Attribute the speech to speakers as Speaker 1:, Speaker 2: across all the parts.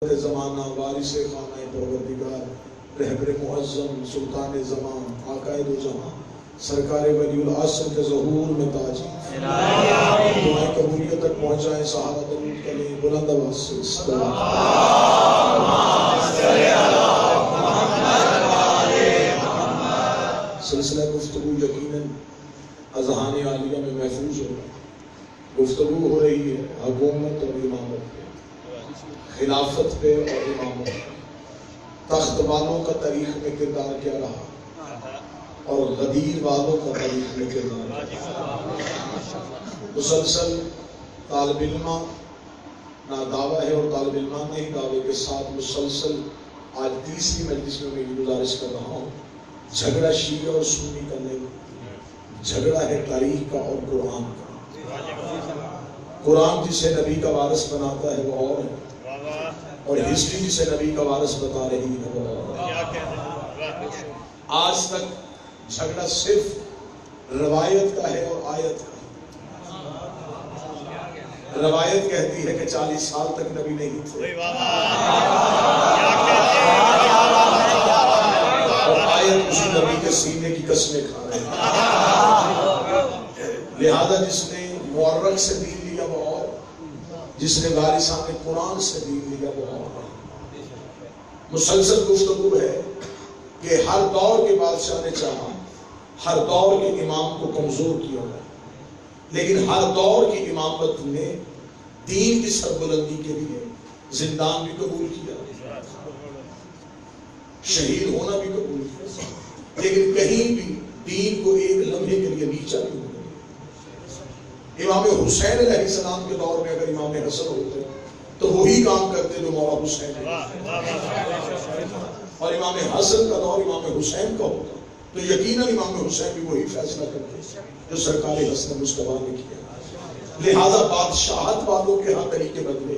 Speaker 1: زمانہ وارث خانہ پروردگار رہبر معظم سلطان زمان آقائے دو جہاں سرکار ولی العصر کے ظہور میں تاج دعائیں قبولیت تک پہنچائیں صحابہ درود کریں بلند آواز سے سلسلہ گفتگو یقیناً اذہان عالیہ میں محفوظ ہوگا۔ گفتگو ہو رہی ہے حکومت اور امامت پہ، خلافت پہ اور امامت پہ، تخت والوں کا تاریخ میں کردار کیا رہا اور غدیر والوں کا تاریخ میں کردار کیا رہا۔ مسلسل طالب علمہ نہ دعویٰ ہے اور طالب علمانہ ہی دعوے کے ساتھ مسلسل آج تیسری مجلس میں میری گزارش کر رہا ہوں، جھگڑا شیعہ اور سنی کا نہیں، جھگڑا ہے تاریخ کا اور قرآن کا۔ قرآن جسے نبی کا وارث بناتا ہے وہ اور ہے، اور ہسٹری جسے نبی کا وارث بتا رہی ہے وہ اور ہے۔ آج تک جھگڑا صرف روایت کا ہے اور آیت کا ہے۔ روایت کہتی ہے کہ 40 سال تک نبی نہیں تھے، اور آیت اسی نبی کے سینے کی قسمیں کھا رہے ہیں۔ لہذا جس نے مورخ سے دین لیا وہ اور، جس نے وارثان قرآن سے دین لیا وہ اور۔ مسلسل گفتگو ہے کہ ہر دور کے بادشاہ نے چاہا ہر دور کے امام کو کمزور کیا ہے، لیکن ہر دور کی امامت نے دین کی سربلندی کے لیے زندان بھی قبول کیا، شہید ہونا بھی قبول کیا، لیکن کہیں بھی دین کو ایک لمحے کے لیے نیچا نہیں ہونا۔ امام حسین علیہ السلام کے دور میں اگر امام حسن ہوتے تو وہی کام کرتے جو مولا حسین نے، اور امام حسن کا دور امام حسین کا ہوتا تو یقیناً امام حسین بھی وہی فیصلہ کرتے جو سرکار حسن مصطفیٰ نے کیا۔ لہذا بادشاہت والوں کے ہاں طریقے بدلے،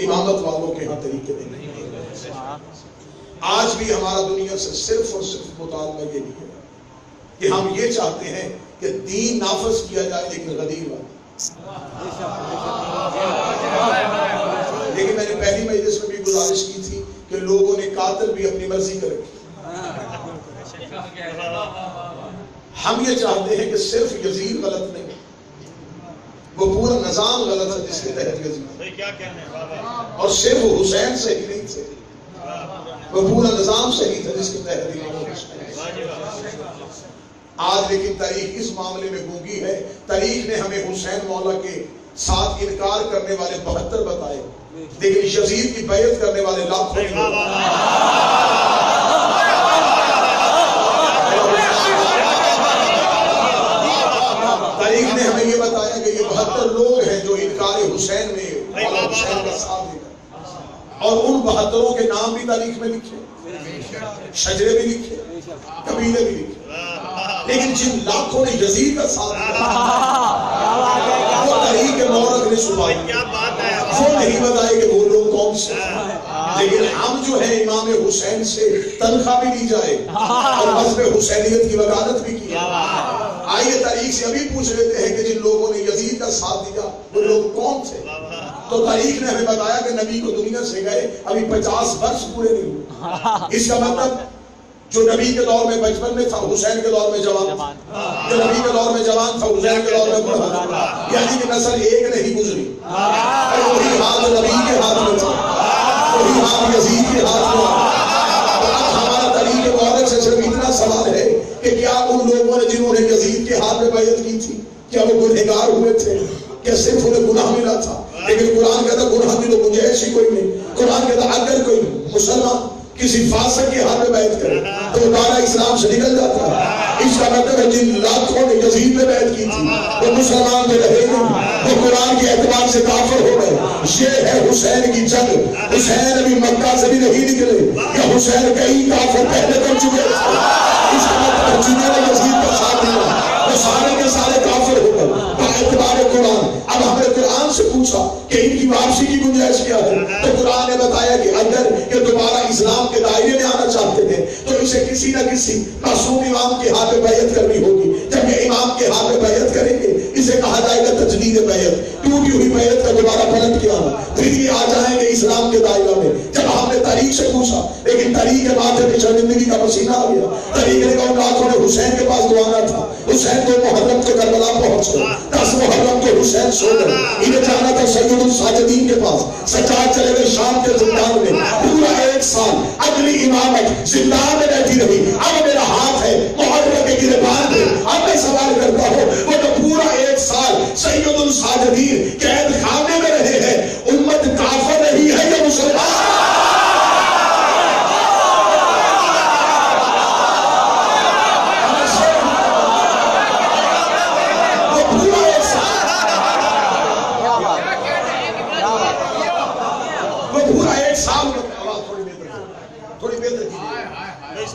Speaker 1: امامت والوں کے ہاں طریقے نہیں۔ آج بھی ہمارا دنیا سے صرف اور صرف مطالبہ یہی ہے کہ ہم یہ چاہتے ہیں کہ دین نافذ کیا جائے لیکن غدیر بات۔ لیکن میں نے پہلی مجلس میں بھی گزارش کی تھی کہ لوگوں نے قاتل بھی اپنی مرضی کا رکھی۔ ہم یہ چاہتے ہیں کہ صرف یزید غلط نہیں، وہ پورا نظام غلط ہے جس کے تحت یزید، اور صرف حسین صحیح نہیں تھے، وہ پورا نظام صحیح تھا جس کے تحت امام حسین۔ آج لیکن تاریخ اس معاملے میں گونگی ہے۔ تاریخ نے ہمیں حسین مولا کے ساتھ انکار کرنے والے 72 بتائے، لیکن یزید کی بیعت کرنے والے لاکھوں نہیں۔ تاریخ نے ہمیں یہ بتایا کہ یہ 72 لوگ ہیں جو انکار حسین میں مولا حسین کا ساتھ دیا، اور ان 72 کے نام بھی تاریخ میں لکھے، شجرے بھی لکھے، قبیلے بھی لکھے، لیکن جن لاکھوں نے یزید کا ساتھ دیا وہ تاریخ کے مورخ نے چھپائی، وہ نہیں بتائے کہ وہ لوگ کون سے۔ لیکن ہم جو ہے امام حسین سے تنخواہ بھی لی جائے اور مذہب حسینیت کی وکالت بھی کی۔ آئیے تاریخ سے ابھی پوچھ لیتے ہیں کہ جن لوگوں نے یزید کا ساتھ دیا وہ لوگ کون تھے؟ تو تاریخ نے ہمیں بتایا کہ نبی کو دنیا سے گئے ابھی 50 برس پورے نہیں ہوئے۔ اس کا مطلب جو نبی کے دور میں بچپن میں تھا حسین کے دور میں جوان تھا، جو نبی کے دور میں جوان تھا حسین کے دور میں بڑھا تھا، یعنی کہ نسل ایک نہیں گزری، اور وہی ہاتھ نبی کے ہاتھ میں تھا، وہی ہاتھ یزید کے ہاتھ میں تھا۔ اب ہمارا تاریخ مورخ سے صرف اتنا سوال ہے کہ کیا ان لوگوں نے جنہوں نے یزید کے ہاتھ میں بیعت کی تھی کیا وہ گنہگار ہوئے تھے؟ کیا صرف انہیں گناہ ملا تھا؟ لیکن قرآن کہتا گناہ کی تو گنجائش ہی کوئی نہیں۔ قرآن کہتا اگر کوئی مسلمان کسی فاسق کے ہاتھ میں بیعت کرے تو وہ دائرہ اسلام سے نکل جاتا ہے۔ اس کا مطلب ہے جن لاکھوں نے یزید میں بیعت کی تھی وہ مسلمان میں رہے نہیں، وہ قرآن کے اعتبار سے کافر ہو گئے۔ یہ ہے حسین کی جنگ۔ حسین ابھی مکہ سے بھی نہیں نکلے، یا حسین کئی کافر پہلے کر چکے تھے۔ اس کا مطلب جنہوں نے یزید کا ساتھ دیا وہ سارے کے سارے کافر ہو گئے باعتبار قرآن۔ اب ہم نے قرآن سے پوچھا کہ ان کی واپسی کی گنجائش کیا ہے، تو قرآن نے بتایا کہ اگر یہ دوبارہ اسلام کے دائرے میں آنا چاہتے ہیں تو اسے کسی نہ کسی معصوم امام کے ہاتھ میں بیعت کرنی ہوگی۔ جب یہ امام کے ہاتھ میں بیعت کریں گے اسے کہا جائے گا تجدید بیعت، ٹوٹی ہوئی بیعت کا دوبارہ پلٹ کے آنا، پھر یہ آ جائیں گے اسلام کے دائرہ میں۔ پوچھا لیکن طریق کے بعد پہ شرمندگی کا پسینہ آ گیا. طریق نے کہا راتوں نے حسین کے پاس دعانا تھا. حسین کو محرم کو کربلا پہنچ گئے. 10 محرم کو حسین سو گئے. انہیں جانا تھا سید الساجدین کے پاس. سجاد چلے گئے شام کے زندان میں. پورا 1 سال اگلی امامت زندان میں بیٹھی رہی. اب میرا ہاتھ ہے محرم کے گربان میں. اب میں سوال کرتا ہوں وہ تو پورا 1 سال سید الساجدین قید خانے میں رہے ہیں. امت کافر رہی ہے یا مسلمان؟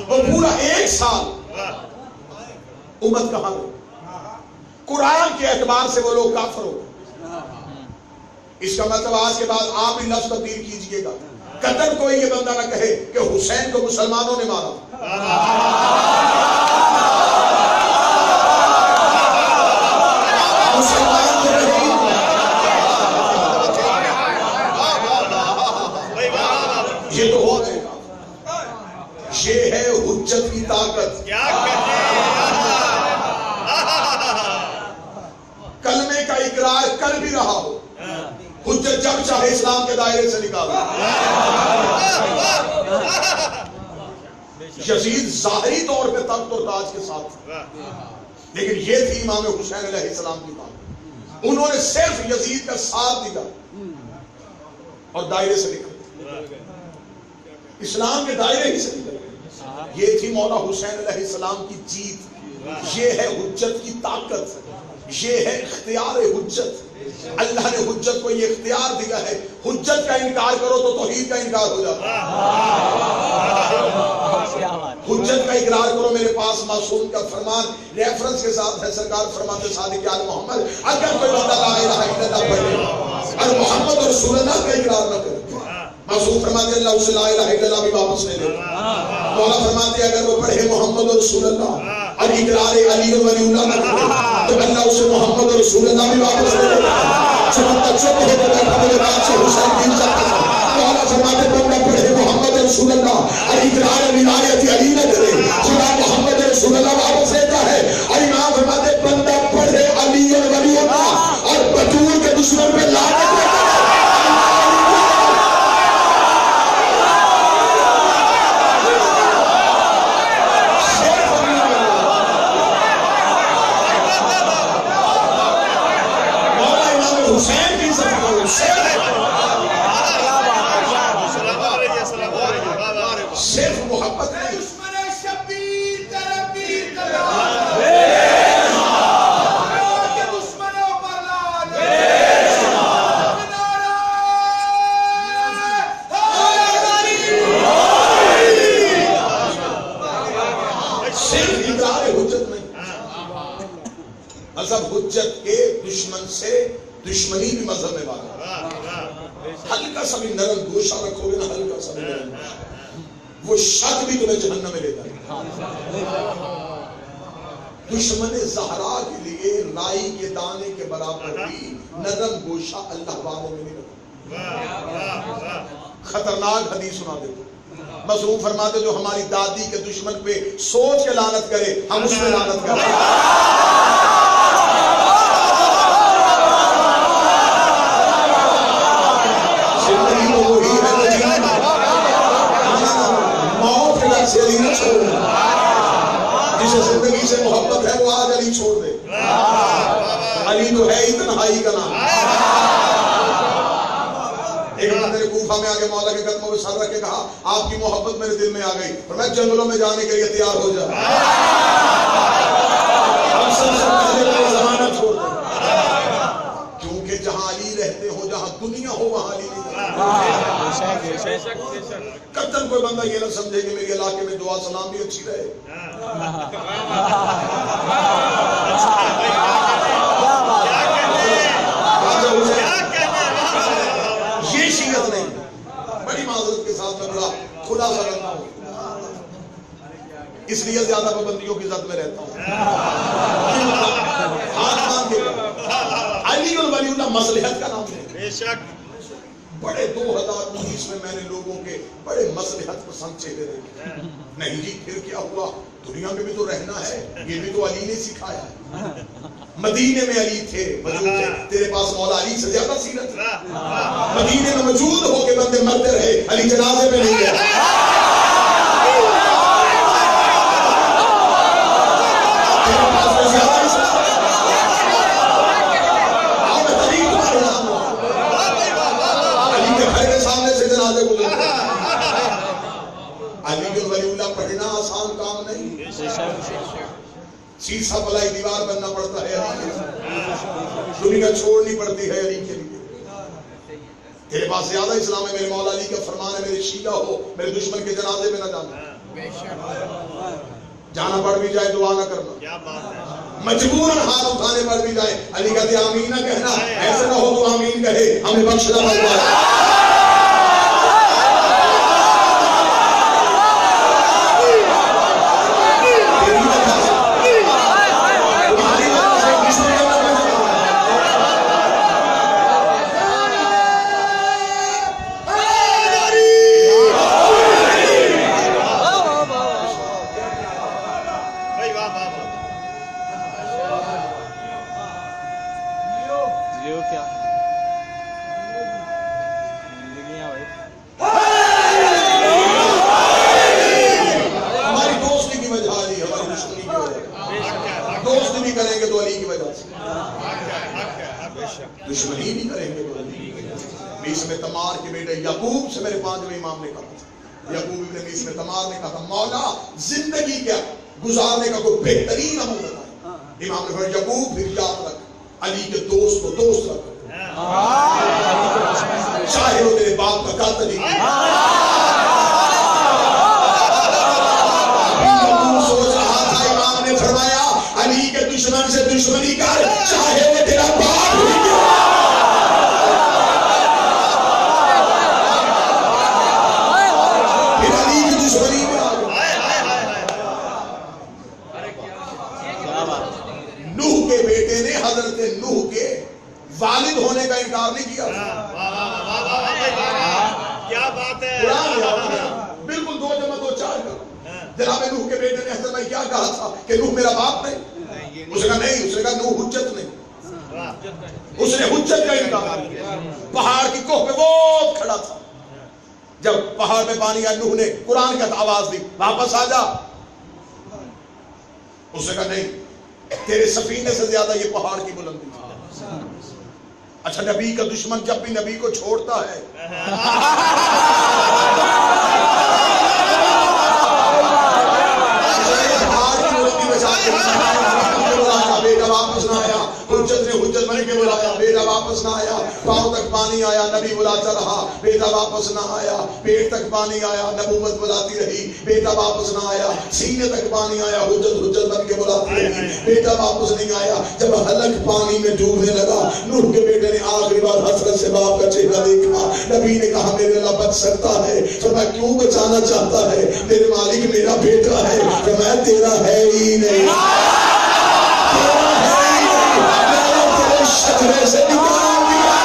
Speaker 1: وہ پورا 1 سال امت کہاں گئی؟ قرآن کے اعتبار سے وہ لوگ کافر ہو گئے. اس کا مطلب آج کے بعد آپ بھی لفظ تبدیل کیجئے گا. قدر کوئی یہ بندہ نہ کہے کہ حسین کو مسلمانوں نے مارا. مسلمان تو نہیں. یہ تو ہو گئے. یہ ہے حجت کی طاقت. کلمے کا اقرار کر بھی رہا ہو, حجت جب چاہے اسلام کے دائرے سے نکالو. یزید ظاہری طور پہ تخت اور تاج کے ساتھ تھا, لیکن یہ تھی امام حسین علیہ السلام کی بات. انہوں نے صرف یزید کا ساتھ دیا اور دائرے سے نکل, اسلام کے دائرے ہی سے نکل. یہ تھی مولا حسین علیہ السلام کی جیت. یہ ہے حجت کی طاقت, یہ ہے اختیار حجت. اللہ نے حجت کو یہ اختیار دیا ہے. حجت کا انکار کرو تو توحید کا انکار ہو جاتا ہے. حجت کا اقرار کرو. میرے پاس معصوم کا فرمان ریفرنس کے ساتھ ہے. سرکار فرماتے صادق آل محمد, اگر کوئی بندہ لا الہ الا اللہ پڑھے اور محمد رسول اللہ کا اقرار نہ کرے, معصوم فرماتے اللہ اسے لا الہ الا اللہ بھی واپس لے لے. مولا فرماتے اگر وہ پڑھے محمد رسول اللہ اور اقرار علی ولی اللہ نہ کرے تو اللہ اسے محمد رسول اللہ بھی واپس لے لے. چمتا چپ ہو کے بیٹھا میرے بات سے حسین دین چاہتا تھا. مولا فرماتے بندہ پڑھے محمد رسول اللہ اور اقرار ولایت علی نہ کرے, خدا محمد رسول اللہ واپس لیتا ہے. اور امام فرماتے بندہ پڑھے علی ولی اللہ اور بطول کے دشمن پہ لعنت دیتا ہے. صرف محبت نہیں, صرف اقرار حجت نہیں, مذہب حجت کے دشمن سے دشمنی بھی مذہب میں بات. ہلکا سا بھی نرم گوشہ رکھو گے نا, ہلکا سا بھی نرم گوشہ, وہ شک بھی تمہیں جہنم میں لیتا ہے. دشمن زہرا کے لیے رائی کے دانے کے برابر بھی نرم گوشہ اللہ والوں میں نہیں رکھتا. خطرناک حدیث سنا دیتے مظلوم فرماتے جو ہماری دادی کے دشمن پہ سوچ کے لعنت کرے ہم اس پہ لعنت کریں. جسے زندگی سے محبت ہے وہ آج علی چھوڑ دے. علی تو ہے ہی تنہائی کا نام. ایک بندے نے کوفہ میں آگے مولا کے قدموں پہ سر رکھ کے کہا آپ کی محبت میرے دل میں آ گئی, اور میں جنگلوں میں جانے کے لیے تیار ہو جا. ہم سب سے پہلے زمانہ چھوڑ دیں, کیونکہ جہاں علی رہتے ہو, جہاں دنیا ہو, وہاں علی نہیں. قطن کوئی بندہ یہ نہ سمجھے کہ میرے علاقے میں دعا سلام بھی اچھی رہے. یہ شیعت نہیں. بڑی معذرت کے ساتھ میں بڑا خلاصہ کرتا ہوں, اس لیے زیادہ پابندیوں کی زد میں رہتا ہوں. علی اور ولی اللہ مصلحت کا نام ہے. بڑے 2019 میں میں نے لوگوں کے بڑے مصلحت پسند چہرے دیکھے. نہیں جی پھر کیا ہوا, دنیا میں بھی تو رہنا ہے, یہ بھی تو علی نے سکھایا ہے. مدینے میں علی تھے, موجود تھے, تیرے پاس مولا علی سے زیادہ سیرت ہے. مدینے میں موجود ہو کے بندے مرتے رہے, علی جنازے میں نہیں گئے. پڑھنا آسان کام نہیں, سیسا پلائی دیوار بننا پڑتا ہے علی کے لیے, دنیا چھوڑنی پڑتی ہے علی کے لیے. تیرے پاس زیادہ اسلام ہے, میرے مولا علی کا فرمان ہے میرے شیعہ ہو, میرے دشمن کے جنازے میں نہ جانا, جانا پڑ بھی جائے دعا نہ کرنا, مجبوراً ہاتھ اٹھانے پڑ بھی جائے علی کہتے آمین نہ کہنا, ایسے نہ ہو تو آمین کہے ہمیں بخشنا پڑتا ہے. دشمنی بھی کریں گے. میس میں تمار کے بیٹے یعقوب سے میرے پانچویں امام نے کہا, یعقوب ابن میس میں تمار نے کہا مولا زندگی کیا گزارنے کا کوئی بہترین عمل بتائے. امام نے کہا یعقوب پھر یاد رکھ علی کے دوست کو دوست رکھ, چاہے وہ تیرے باپ کا قاتل ہی. سوچ رہا تھا, امام نے فرمایا علی کے دشمن سے دشمنی کر, چاہے وہ تیرا باپ ہی. حضرت نوح کے والد ہونے کا انکار نہیں کیا.
Speaker 2: کیا بات ہے,
Speaker 1: بالکل 2 × 2 = 4 کا. جناب نوح کے بیٹے نے حضرت کیا کہا تھا کہ نوح میرا باپ نہیں. اس نے کہا نہیں, اس نے کہا نوح حجت نہیں. اس نے حجت کا انکار کیا. پہاڑ کی کوہ پہ وہ کھڑا تھا, جب پہاڑ میں پانی آیا نوح نے قرآن کی آواز دی واپس آ جا. اس نے کہا نہیں, تیرے سفینے سے زیادہ یہ پہاڑ کی بلندی تھی. اچھا نبی کا دشمن جب بھی نبی کو چھوڑتا ہے بیٹا واپس نہ آیا, حجت نے حجت بن کے بلایا, بیٹا واپس نہ آیا, پاؤں تک پانی آیا, نبی بلاتا رہا, بیٹا واپس نہ آیا, پیٹ تک پانی آیا, نبوت بلاتی رہی, بیٹا واپس نہ آیا, سینے تک پانی آیا, حجت بن کے بلاتی رہی, بیٹا واپس نہیں آیا. جب حلق پانی میں ڈوبنے لگا, نوح کے بیٹے نے آخری بار حسرت سے باپ کا چہرہ دیکھا. نبی نے کہا میرے اللہ بچ سکتا ہے, فرمایا کیوں بچانا چاہتا ہے, میرے مالک میرا بیٹا ہے, فرمایا تیرا ہے ہی نہیں, شجرے سے نکال دیا,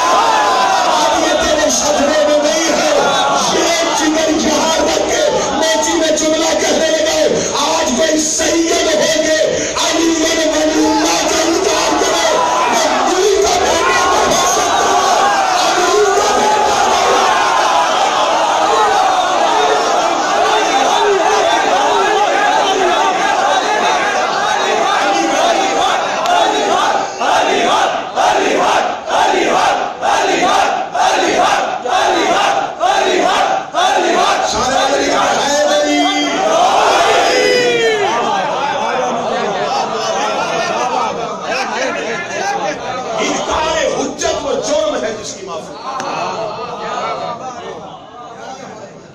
Speaker 1: اب یہ تیرے شجرے میں نہیں ہے. یہ جگر یہاں رکھ کے موچی میں جملہ کہنے لگے, آج کوئی سید ہو گے علی ولی اللہ کا انکار کرے, میں علی کا بیٹا ہو سکتا ہے, علی کا بیٹا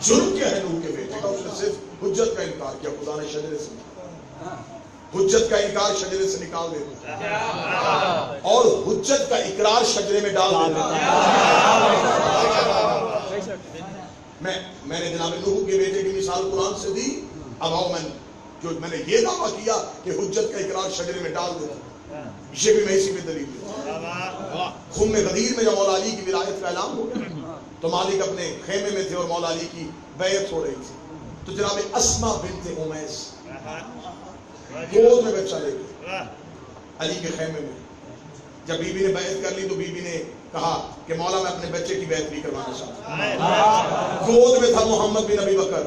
Speaker 1: جرم کیا ہے نوح کے بیٹے کا, اس نے صرف حجت کا انکار کیا. خدا نے شجرے سے حجت کا انکار شجرے سے نکال دیتا اور حجت کا اقرار شجرے میں ڈال دیتا. میں نے جناب نوح کے بیٹے کی مثال قرآن سے دی. اب آؤ میں نے یہ دعویٰ کیا کہ حجت کا اقرار شجرے میں ڈال دیتا, یہ بھی میں اسی میں دلیل دیتا. خم غدیر میں جب مولا علی کی ولایت کا اعلان ہو گیا, تو مالک اپنے خیمے میں تھے اور مولا علی کی بیعت ہو رہی تھی، تو جناب اسما بنت امیس گود میں بچہ لے گئے علی کے خیمے میں. جب بی بی نے بیعت کر لی تو بی بی نے کہا کہ مولا میں اپنے بچے کی بیعت بھی کروانا چاہتا ہوں. گود میں تھا محمد بن ابی بکر.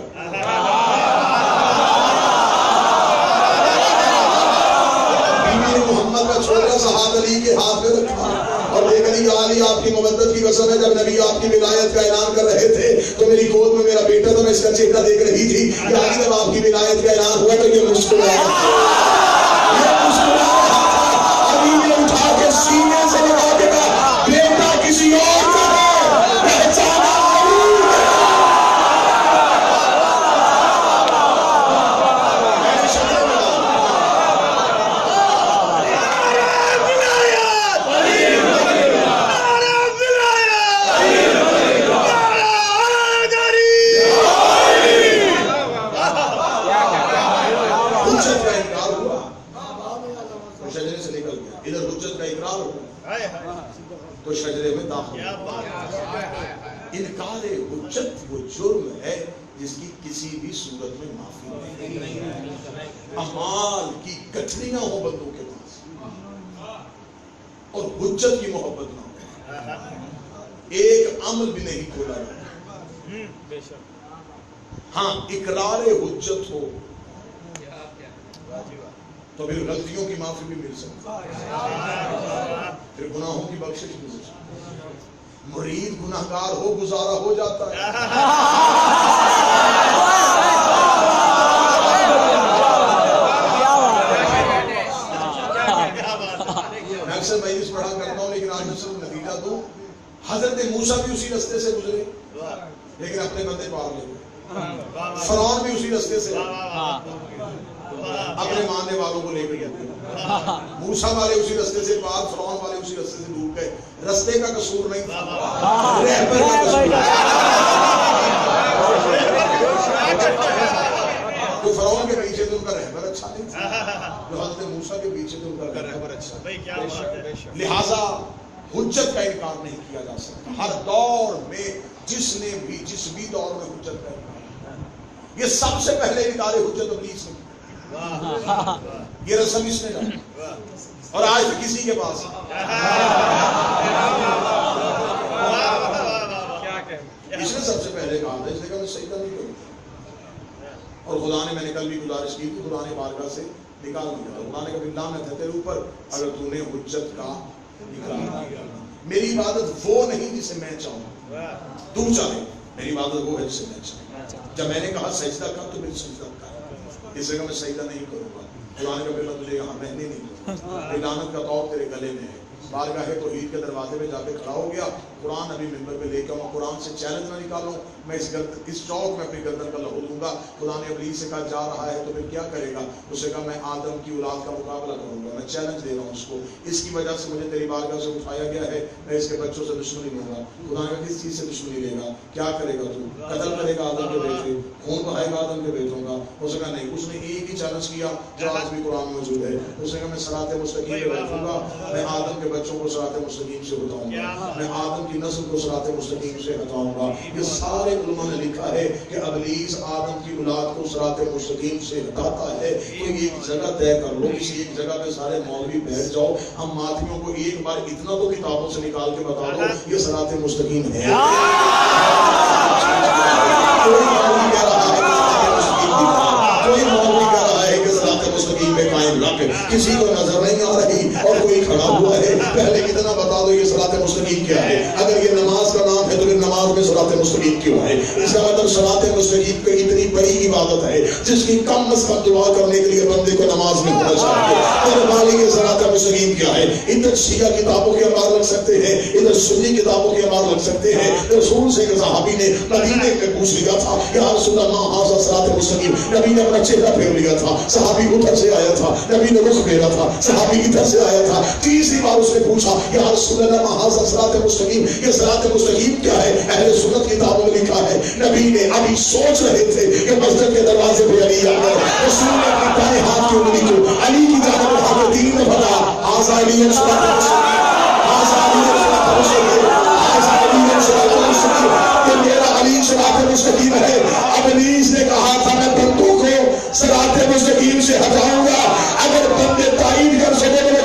Speaker 1: بی بی نے محمد کا چھوٹا سا ہاتھ علی کے ہاتھ میں رکھا اور دیکھ علی علی آپ کی مودت کی قسم ہے، جب نبی آپ کی ولایت کا اعلان کر رہے تھے تو میری گود میں میرا بیٹا تھا، میں اس کا چہرہ دیکھ رہی تھی کہ علی جب آپ کی ولایت کا اعلان ہوا تو یہ مسکرایا، یہ مسکرایا. علی نے اٹھا کے سینے سے لگا کے کہا بیٹا کسی اور کا ہے، پہچانا علی ہے. تو شجرے میں داخل. انکار حجت وہ جرم ہے جس کی کسی بھی صورت میں معافی نہیں. اعمال کی گٹھلیاں ہوں بندوں کے پاس اور حجت کی محبت نہ ہو، ایک عمل بھی نہیں کھولا جاتا. ہاں اقرار حجت ہو تو پھر غلطیوں کی معافی بھی مل سکتی ہے، پھر گناہوں کی بخشش مل سکتی ہے. مرید گناہگار ہو گزارا ہو جاتا ہے. میں اکثر مجلس پڑھا کرتا ہوں لیکن آج میں صرف نتیجہ دوں. حضرت موسیٰ بھی اسی رستے سے گزرے لیکن اپنے بندے پار لے گئے. فرعون بھی اسی رستے سے اپنے ماننے والوں کو لے کر گئے. موسیٰ والے اسی رستے سے پار، فرعون والے اسی رستے سے ڈوب گئے. رستے کا قصور نہیں تھا، رہبر کا قصور. تو فرعون کے پیچھے تو ان کا رہبر اچھا نہیں تھا، جو حضرت موسیٰ کے پیچھے تو ان کا رہبر اچھا. لہٰذا حجت کا انکار نہیں کیا جا سکتا. ہر دور میں جس بھی دور میں حجت کا انکار، یہ سب سے پہلے انکار حجت ابلیس نے، یہ رسم اس نے ڈالی اور آج بھی کسی کے پاس. اس نے سب سے پہلے کہا تھا، اس نے کہا میں سجدہ نہیں کروں اور خدا نے، میں نے کل بھی گزارش کی تھی، خدا نے بارگاہ سے نکال دیا. خدا نے کہا لعنت ہے تیرے اوپر اگر تو نے حجت کا انکار کیا. میری عبادت وہ نہیں جسے میں چاہوں، تو چاہے. میری عبادت وہ ہے جسے میں چاہوں. جب میں نے کہا سجدہ کر تو میری سجدہ کر، اس جگہ میں سجدہ نہیں کروں گا. خدا نے کہا پھر میں تجھے یہاں رہنے نہیں دوں گا. لعنت کا طور تیرے گلے میں ہے. بارگاہ توحید کے دروازے پہ جا کے کھڑا ہو گیا. قرآن ابھی ممبر پہ لے کے آؤں، قرآن سے چیلنج نہ نکالوں، میں اس چوک میں اپنی گردن کا لہو دوں گا. خدا نے ابلیس سے کہا جا رہا ہے تو پھر کیا کرے گا؟ اسے کہا میں آدم کی اولاد کا مقابلہ کروں گا، میں چیلنج دے رہا ہوں اس کو. اس کی وجہ سے مجھے تیری بارگاہ سے اٹھایا گیا ہے، میں اس کے بچوں سے دشمنی لوں گا. خدا نے کہا کس چیز سے دشمنی لے گا؟ کیا کرے گا تو؟ قتل کرے گا آدم کے بیٹے، خون بہائے گا آدم کے بیٹوں کا؟ اس نے کہا نہیں. اس نے ایک ہی چیلنج کیا جو آج بھی قرآن میں موجود ہے. اس نے کہا میں صراط مستقیم پہ بیٹھوں گا، میں آدم کے بچوں کو صراط مستقیم سے بتاؤں گا، میں آدم کی نسل کو صراط مستقیم سے ہٹاؤں گا. یہ سارے علماء نے لکھا ہے کہ ابلیس آدم کی اولاد کو صراط مستقیم سے ہٹاتا ہے. تو ایک جگہ طے کر لو، کسی ایک جگہ پہ سارے مولوی بیٹھ جاؤ، ہم ماتمیوں کو ایک بار اتنا تو کتابوں سے نکال کے بتا دو یہ صراط مستقیم ہے. کوئی مولوی کہہ رہا ہے کوئی مولوی کہہ رہا ہے کہ صراط مستقیم پہ قائم رکھ، کسی کو نظر نہیں آ رہی اور کوئی کھڑا ہوا ہے. پہلے کتنا بتا دو یہ صراط مستقیم کیا ہے. اگر یہ نماز کا نام ہے تو پھر نماز میں صراط مستقیم کیوں ہے؟ اس کا مطلب صراط مستقیم کی اتنی بڑی عبادت ہے جس کی کم از کم دعا کرنے کے لیے بندے کو نماز میں ہونا چاہیے. اور مالی یہ صراط مستقیم کیا ہے؟ ادھر شیعہ کتابوں کے امار لگ سکتے ہیں، ادھر سنی کتابوں کے امار لگ سکتے ہیں. رسول سے ایک صحابی نے مدینے میں پوچھ لیا تھا یا رسول اللہ ھذا صراط مستقیم. نبی نے اپنا چہرہ پھیر لیا تھا، صحابی ادھر سے آیا تھا، نبی نے رخ پھیرا تھا، صحابی ادھر سے آیا تھا. تیسری بار اس نے پوچھا یا رسول اللہ ھذا صراط مستقیم، یہ صراط مستقیم کیا ہے؟ اہل سنت کتابوں میں لکھا ہے نبی نے ابھی سوچ رہے تھے کہ مسجد کے دروازے پہ علی آ گئے. رسول نے اپنی دائیں ہاتھ کی انگلی کو علی کی جانب اٹھا کے دین میں بھرا، ھذا علی صراط مستقیم، ھذا علی صراط مستقیم، ھذا علی صراط مستقیم.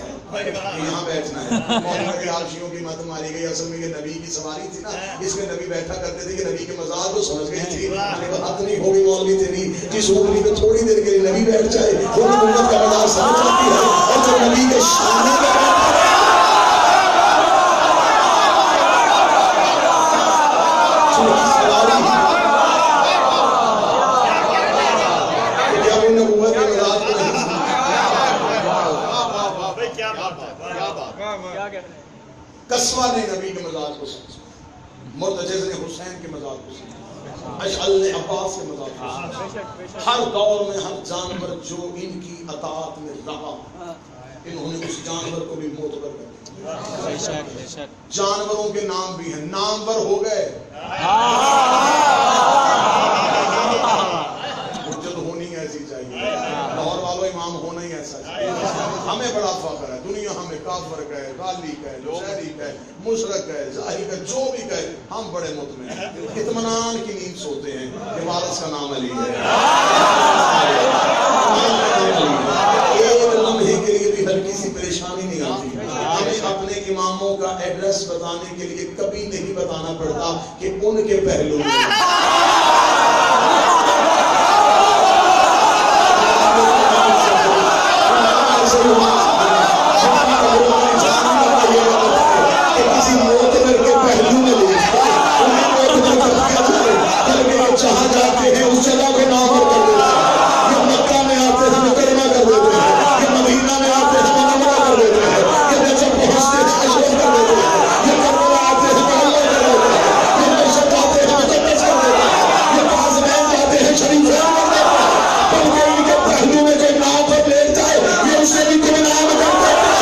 Speaker 1: تھا کہ یہاں بیٹھنا ہے، مولانا کے عارشیوں کی مت ماری گئی، اصل میں یہ نبی کی سواری تھی نا، اس میں نبی بیٹھا کرتے تھے کہ نبی کے مزار کو سمجھ گئی تھی، بات نہیں ہوگی مولوی تیری جس اونٹنی پہ تھوڑی دیر کے لیے نبی بیٹھ جائے وہ نبوت کا مزار سمجھ جاتی ہے، اور جو نبی کے شانے کا قصوہ نے نبی کے مزاج کو سمجھا، مرتجز نے حسین کے مزاج کو سمجھا، اشعل نے عباس کے مزاج کو سمجھا۔ ہر دور میں ہر جانور جو ان کی اطاعت میں رہا انہوں نے اس جانور کو بھی معتبر کر دیا۔ جانوروں کے نام بھی ہیں، نامور ہو گئے، حجت ہونی ایسی چاہیے، لاہور والوں امام ہونا ہی ایسا چاہیے۔ ہمیں بڑا فخر ہے، دنیا ہمیں کافر کہے، غالی کہے، لشہری کہے، مشرک کہے، ظاہری کہے، جو بھی کہے، ہم بڑے مطمئن ہیں، اطمینان کی نیند سوتے ہیں کہ وارث کا نام علی ہے۔ ایک لمحے کے لیے بھی ہلکی سی پریشانی نہیں آتی، ہمیں اپنے اماموں کا ایڈریس بتانے کے لیے کبھی نہیں بتانا پڑتا کہ ان کے پہلو جہاں جاتے ہیں اس جگہ کو نام کر دیتے ہیں، یہ مکہ میں آتے ہیں مکرمہ کر دیتے ہیں، یہ مدینہ میں آتے ہیں منورہ کر دیتے ہیں، یہ نجف پہنچتے ہیں اشرف کر دیتے ہیں، یہ کربلا آتے ہیں محلہ کر دیتے ہیں، یہ مشہد آتے ہیں مقدس کر دیتے ہیں، یہ قاسمین جاتے ہیں شریفین کر دیتے ہیں، بلکہ ان کے پہلو میں کوئی نام پر لیٹ جائے یہ اسے بھی کوئی نام کر دیتے ہیں۔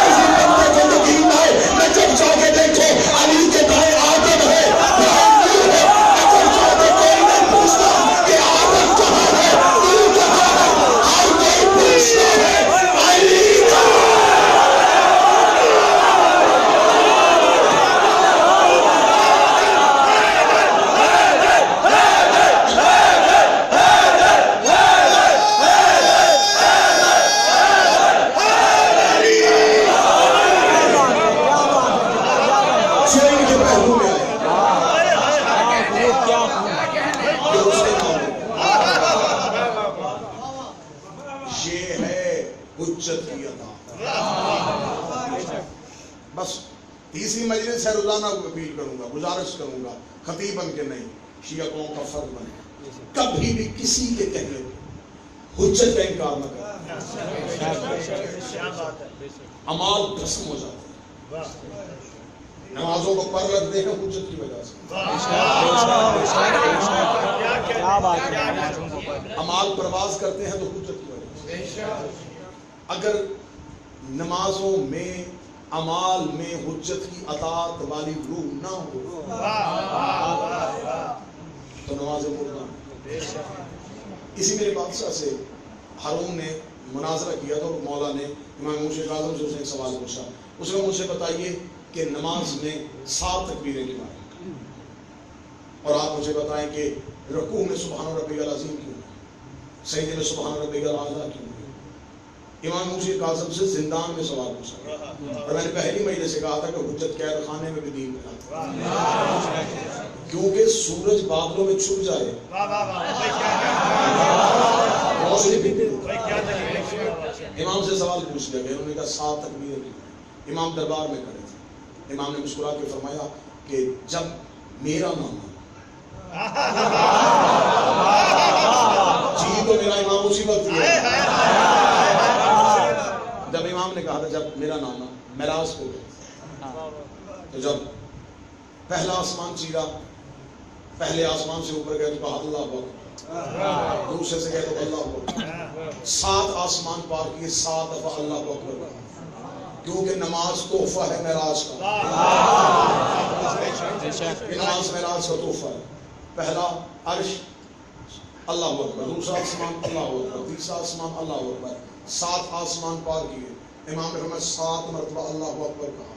Speaker 1: کسی بندے کو یقین آئے نجف جا کے دیکھو علی کے دائیں آدم ہے، بس تیسری مجلس ہے، روزانہ کو اپیل کروں گا، گزارش کروں گا، خطیب بن کے نہیں، شیعہ قوم کا فرد بنے، کبھی بھی کسی کے کہنے حجت کا انکار نہ کریں۔ اعمال قسم ہو جاتے ہیں، نمازوں کو پر رکھتے ہیں حجت کی وجہ سے، اعمال پرواز کرتے ہیں تو حجت کی وجہ سے۔ اگر نمازوں میں اعمال میں حجت کی اطاعت والی روح نہ ہو تو نماز مردہ۔ اسی میرے بادشاہ سے ہارون نے مناظرہ کیا تھا، مولا نے امام موشی اعظم سے اس نے ایک سوال پوچھا، اس نے مجھ سے بتائیے کہ نماز میں 7 تکبیریں کیوں ہیں، اور آپ مجھے بتائیں کہ رکوع میں سبحان ربی العظیم کیوں ہے، سجدے میں سبحان ربی الاعلیٰ کیوں ہے۔ امام موشی اعظم سے زندان میں سوال پوچھا، اور میں نے پہلی مہینے سے کہا تھا کہ حجت قید خانے میں بھی دین پھیلاتا، کیونکہ سورج بادلوں میں چھپ جائے، امام سے سوال پوچھ لیا گیا، انہوں نے کہا 7 تکبیریں، امام دربار میں کھڑے تھے، امام نے مسکرا کے فرمایا کہ جب میرا نام جی تو میرا امام اسی وقت ہے، جب امام نے کہا تھا جب میرا نام معراج کو گئے تو جب پہلا آسمان چیرا، پہلے آسمان سے اوپر گئے تو کہا اللہ اکبر، دوسرے سے گئے تو اللہ اکبر، 7 آسمان پار کیے، 7 دفعہ اللہ اکبر، کیونکہ نماز تحفہ ہے معراج کا، نماز معراج کا تحفہ ہے۔ پہلا عرش اللہ اکبر، دوسرا آسمان اللہ اکبر، تیسرا آسمان اللہ اکبر، 7 آسمان پار کیے، امام نے فرمایا 7 مرتبہ اللہ اکبر کہا،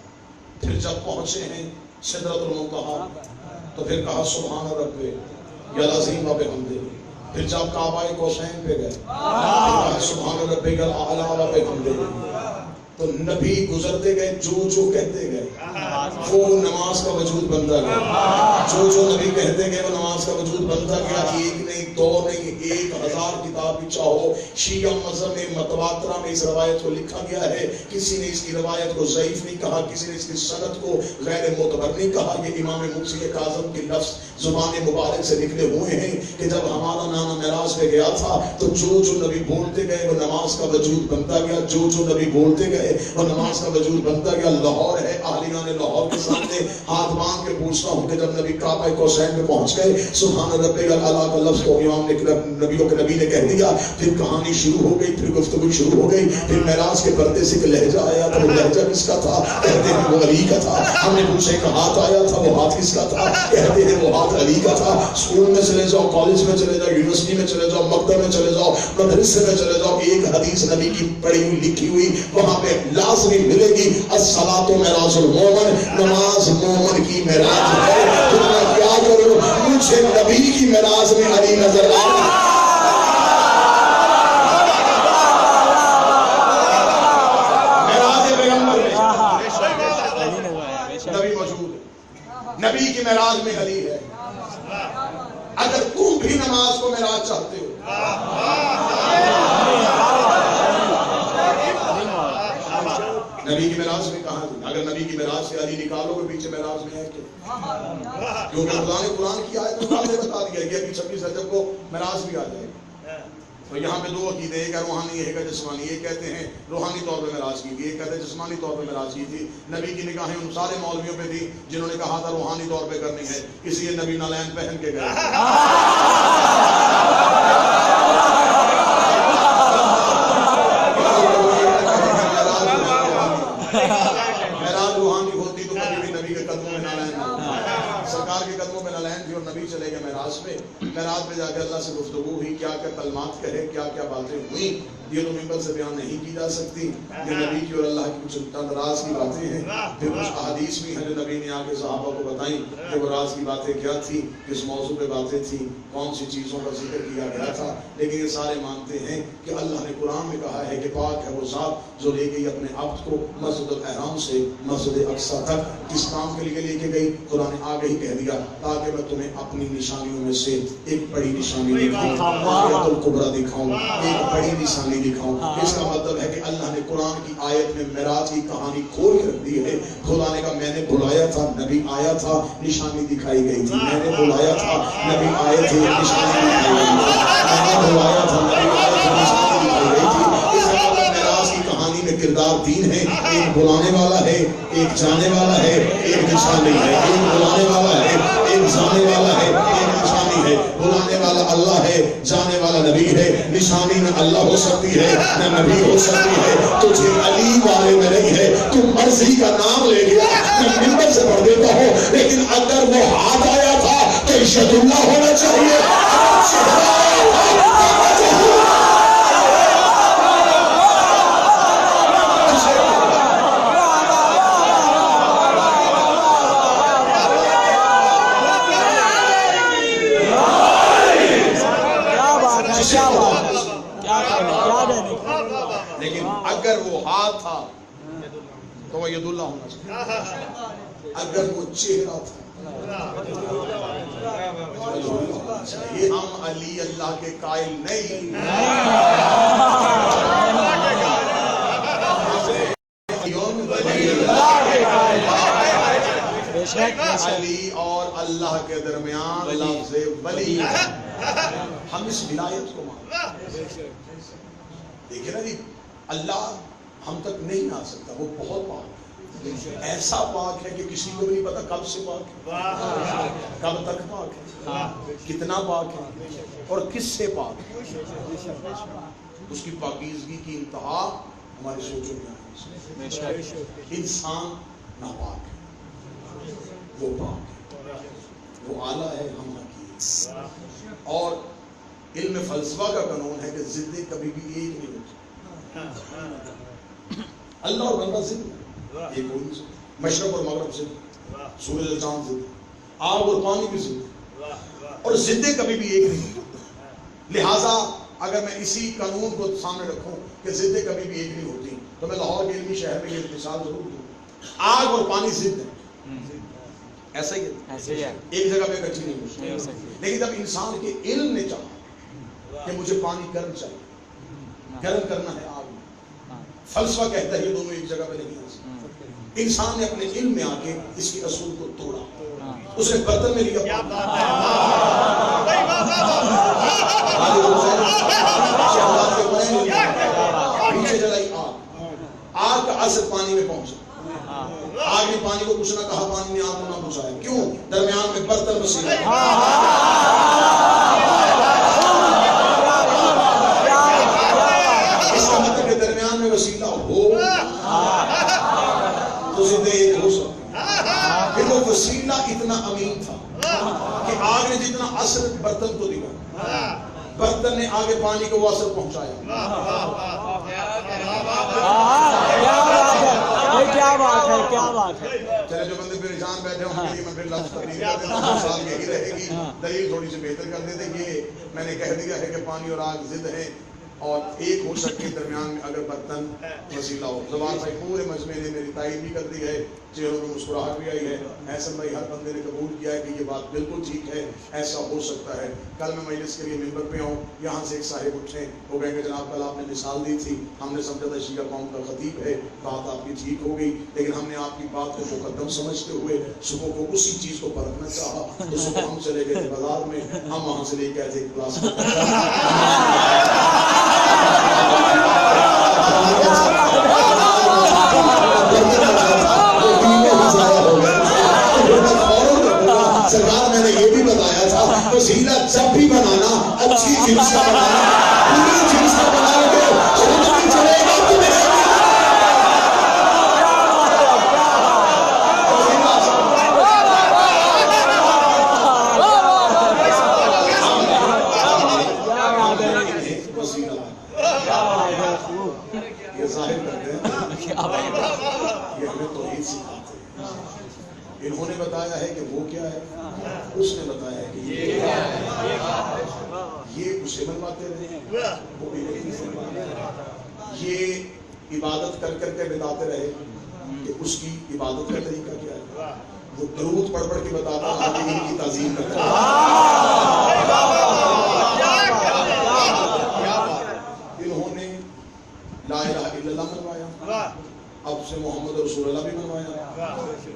Speaker 1: پھر جب پہنچے ہیں سدرۃ المنتہا تو پھر کہا سبحان رب العظیم و بحمدہ، پھر جب کعبہ کوسین پہ گئے سبحان ربک الاعلی و بحمدہ، تو نبی گزرتے گئے جو کہتے گئے وہ نماز کا وجود بنتا گیا، جو نبی کہتے گئے وہ نماز کا وجود بنتا گیا۔ ایک نہیں، دو نہیں، 1000 کتاب بھی چاہو، شیعہ مذہب میں متواترہ میں اس روایت کو لکھا گیا ہے، کسی نے اس کی روایت کو ضعیف نہیں کہا، کسی نے اس کی سند کو غیر معتبر نہیں کہا۔ یہ امام مفتی کاظم کے لفظ زبان مبارک سے نکلے ہوئے ہیں کہ جب ہمارا نانا معراج پہ گیا تھا تو جو نبی بولتے گئے وہ نماز کا وجود بنتا گیا، جو نبی بولتے گئے وہ نماز کا وجود بنتا گیا۔ لاہور ہے، اہلیان لاہور کے سامنے ہاتھ باندھ کے پوچھتا ہوں کہ جب نبی کعبہ کوسین میں پہنچ گئے سبحان ربک الاعلی کا لفظ کو امام نبی نے کہہ دیا، پھر کہانی شروع ہو گئی، پھر گفتگو شروع ہو گئی، پھر معراج کے پردے سے ایک لہجہ آیا تھا، وہ لہجہ کس کا تھا؟ کہتے ہیں وہ علی کا تھا۔ ہم نے پوچھا ایک ہاتھ آیا تھا، وہ ہاتھ کس کا تھا؟ کہتے ہیں وہ ہاتھ علی کا تھا۔ اسکول میں چلے جاؤ، کالج میں چلے جاؤ، یونیورسٹی میں چلے جاؤ، مکتب میں چلے جاؤ، مدرسے میں چلے جاؤ، ایک حدیث نبی کی پڑھی ہوئی لکھی ہوئی وہاں پہ لازمی ملے گی، الصلاۃ معراج المومن، نماز مومن کی معراج ہے۔ تو میں کیا کروں؟ مجھے نبی کی معراج میں علی نظر آیا۔ نبی موجود ہے، نبی کی معراج میں علی ہے۔ اگر تم بھی نماز کو معراج چاہتے ہو، نبی کی معراج میں کہاں دی؟ اگر نبی کی معراج سے علی نکالو گے پیچھے معراج میں ہے کیونکہ اللہ نے قرآن کی آیت میں واضح بتا دیا کہ ابھی 26 رجب کو معراج بھی آ جائے گا۔ تو یہاں پہ دو عقیدے، ایک ہے روحانی، ایک ہے جسمانی۔ یہ کہتے ہیں روحانی طور پہ معراج کی تھی، ایک کہتے ہیں جسمانی طور پہ معراج کی تھی۔ نبی کی نگاہیں ان سارے مولویوں پہ تھی جنہوں نے کہا تھا روحانی طور پہ کرنی ہے، اس لیے نبی نالین پہن کے گئے۔ معراج روحانی ہوتی تو کبھی بھی نبی کے قدموں میں نالین نہ ہوتا، سرکار کے قدموں میں نالین تھی اور نبی چلے گئے معراج پہ۔ معراج پہ جا کے اللہ سے گفتگو ہوئی، کیا کیا کلمات کہے، کیا کیا باتیں ہوئی، یہ تو ممبر سے بیان نہیں کی جا سکتی۔ یہ نبی کی اور اللہ کی کچھ راز کی باتیں ہیں۔ پھر کچھ احادیث بھی ہیں جو نبی نے آگے صحابہ کو بتائیں کہ وہ راز کی باتیں کیا تھی، کس موضوع پہ باتیں تھیں، کون سی چیزوں کا ذکر کیا گیا تھا۔ لیکن یہ سارے مانتے ہیں کہ اللہ نے قرآن میں کہا ہے کہ پاک ہے وہ ذات جو لے گئی اپنے عبد کو مسجد الحرام سے مسجد اقصیٰ تک۔ کس کام کے لیے لے کے گئی؟ قرآن نے آگے ہی کہہ دیا تاکہ میں تمہیں اپنی نشانیوں میں سے ایک بڑی نشانی دکھاؤں، آیت الکبریٰ دکھاؤں، ایک بڑی نشانی دکھاؤں۔ اس کا مطلب ہے کہ اللہ نے قرآن کی آیت میں معراج کی کہانی کھول کے رکھ دی ہے۔ خدا نے کہا میں نے بلایا تھا، نبی آیا تھا، نشانی دکھائی گئی تھی۔ میں نے بلایا تھا، نبی آئے تھے، نشانی دکھائی گئی تھی۔ میں نے بلایا تھا، نبی آئے تھے، نشانی دکھائی گئی تھی۔ اس کا مطلب معراج کی کہانی میں کردار تین ہے، ایک بلانے والا ہے، ایک جانے والا ہے، ایک نشانی ہے۔ ایک بلانے والا ہے، ایک جانے والا ہے، ایک نشانی ہے۔ بلانے والا اللہ ہے، جانے والا نبی ہے۔ نشانی نہ اللہ ہو سکتی ہے نہ نبی ہو سکتی ہے۔ تجھے علی والے میں نہیں ہے، تم مرضی کا نام لے لیا، میں ممبر سے پڑھ دیتا ہوں، لیکن اگر وہ ہاتھ آیا تھا تو عشت اللہ ہونا چاہیے۔ لیکن اگر وہ ہاتھ تھا تو وہ ید اللہ ہونا چاہیے، اگر وہ چہرہ تھا یہ ہم علی اللہ کے قائل نہیں۔ علی اور اللہ کے درمیان لفظ ولی، ہم اس ولایت کو مانتے ہیں۔ دیکھیں نا جی، اللہ ہم تک نہیں آ سکتا، وہ بہت پاک ہے، ایسا پاک ہے کہ کسی کو بھی نہیں پتا کب سے پاک ہے، کب تک پاک ہے، کتنا پاک ہے اور کس سے پاک ہے۔ اس کی پاکیزگی کی انتہا ہماری سوچوں میں ہے۔ انسان ناپاک ہے، وہ پاک ہے، وہ اعلیٰ ہے، ہم حقیر۔ اور علم فلسفہ کا قانون ہے کہ ضدیں کبھی بھی ایک نہیں ہوتی۔ اللہ اور بندہ ضد ہے، ایک ہو نہیں سکتا۔ مشرق اور مغرب ضد، سورج اور چاند ضد، آگ اور پانی بھی ضد، اور ضدیں کبھی بھی ایک نہیں ہوتی۔ لہٰذا اگر میں اسی قانون کو سامنے رکھوں کہ ضدیں کبھی بھی ایک نہیں ہوتی تو میں لاہور کے علمی شہر میں یہ مثال ضرور دوں. آگ اور پانی ضد ہے, ایسا ہی ہے, ایک جگہ پہ اکٹھی نہیں ہو سکتی. لیکن جب انسان کے علم نے چاہا کہ مجھے پانی گرم چاہیے, گرم کرنا ہے آگ میں, فلسفہ کہتا ہے یہ دونوں ایک جگہ پہ نہیں ہو سکتے. انسان نے اپنے علم میں آ کے اس کے اصول کو توڑا, اس نے برتن میں لیا پیچھے جلائی آگ, آگ کا اثر پانی میں پہنچا. آگ نے پانی کو کچھ نہ کہا, پانی نے آگ کو نہ بجھایا. کیوں؟ درمیان میں برتن وسیلہ. اس کا مطلب کہ درمیان میں وسیلہ ہو تو زندہ ایک ہو سکتی. پھر وہ وسیلہ اتنا امین تھا کہ آگ نے جتنا اثر برتن کو دیا, برتن نے آگے پانی کو وہ اثر پہنچایا.
Speaker 2: کیا بات ہے.
Speaker 1: چلے جو بندے پریشان بیٹھے ہوں گے میں پھر لفظ تقریر کر دیتا ہوں, مثال یہی رہے گی, دلیل تھوڑی سی بہتر کر دیتے. یہ میں نے کہہ دیا ہے کہ پانی اور آگ ضد ہے اور ایک ہو سکتی درمیان میں اگر برتن وسیلہ ہو. زبان بھائی پورے مجمع نے میری تائید بھی کر دی ہے, چہروں میں مسکراہٹ بھی آئی ہے. احسن بھائی ہر بندے نے قبول کیا ہے کہ یہ بات بالکل ٹھیک ہے, ایسا ہو سکتا ہے. کل میں مجلس کے لیے ممبر پہ آؤں, یہاں سے ایک صاحب اٹھے, وہ کہیں گے جناب کل آپ نے مثال دی تھی, ہم نے سمجھا تھا شیعہ قوم کا خطیب ہے, بات آپ کی ٹھیک ہو گئی, لیکن ہم نے آپ کی بات کو مقدم سمجھتے ہوئے صبح کو اسی چیز کو پرکھنا چاہا تو صبح ہم چلے گئے تھے بازار میں, ہم وہاں سے لے کے آئے تھے کلاس. سرکار میں نے یہ بھی بتایا تھا وسیلہ جب بھی بنانا اچھی جنس کا بنانا, پوری جنس کا بناؤ گے خود بھی چلے گا تمہیں. یہ ظاہر کرتے ہیں, یہ ہمیں توحید سکھاتے ہیں. انہوں نے بتایا ہے کہ وہ کیا ہے, اس نے بتایا ہے کہ یہ اسے بنواتے رہے, وہ بھی یہ عبادت کر کر کے بتاتے رہے کہ اس کی عبادت کا طریقہ کیا ہے. وہ درود پڑھ پڑھ کے بتاتا ہے کہ ان کی تعظیم کرتا ہے. انہوں نے لا الہ الا اللہ منوایا, اب سے محمد رسول اللہ بھی منوایا,